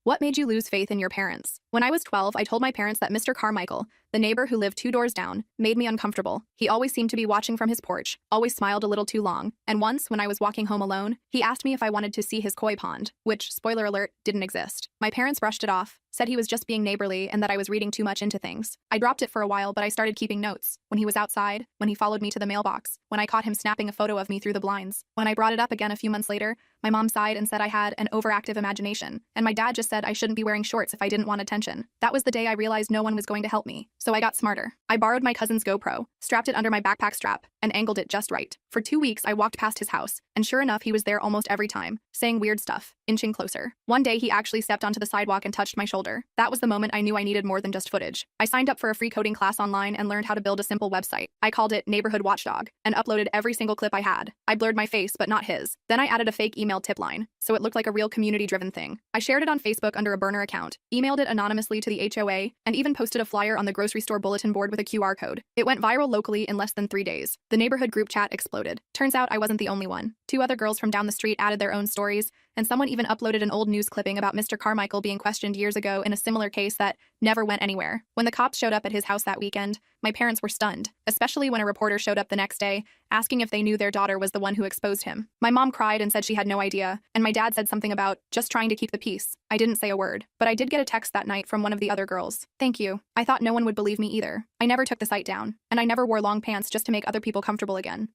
What made you lose faith in your parents? When I was 12, I told my parents that Mr. Carmichael, the neighbor who lived 2 doors down, made me uncomfortable. He always seemed to be watching from his porch, always smiled a little too long, and once, when I was walking home alone, he asked me if I wanted to see his koi pond, which, spoiler alert, didn't exist. My parents brushed it off, said he was just being neighborly and that I was reading too much into things. I dropped it for a while, but I started keeping notes. When he was outside, when he followed me to the mailbox, when I caught him snapping a photo of me through the blinds. When I brought it up again a few months later, my mom sighed and said I had an overactive imagination, and my dad just said I shouldn't be wearing shorts if I didn't want attention. That was the day I realized no one was going to help me, so I got smarter. I borrowed my cousin's GoPro, strapped it under my backpack strap, and angled it just right. For 2 weeks, I walked past his house, and sure enough, he was there almost every time, saying weird stuff, inching closer. One day, he actually stepped onto the sidewalk and touched my shoulder. That was the moment I knew I needed more than just footage. I signed up for a free coding class online and learned how to build a simple website. I called it Neighborhood Watchdog, and uploaded every single clip I had. I blurred my face, but not his. Then I added a fake email tip line, so it looked like a real community-driven thing. I shared it on Facebook under a burner account, emailed it anonymously to the HOA, and even posted a flyer on the grocery store bulletin board with a QR code. It went viral locally in less than 3 days. The neighborhood group chat exploded. Turns out I wasn't the only one. 2 other girls from down the street added their own stories, and someone even uploaded an old news clipping about Mr. Carmichael being questioned years ago in a similar case that never went anywhere. When the cops showed up at his house that weekend, my parents were stunned, especially when a reporter showed up the next day, asking if they knew their daughter was the one who exposed him. My mom cried and said she had no idea, and my dad said something about just trying to keep the peace. I didn't say a word, but I did get a text that night from one of the other girls. Thank you. I thought no one would believe me either. I never took the site down, and I never wore long pants just to make other people comfortable again.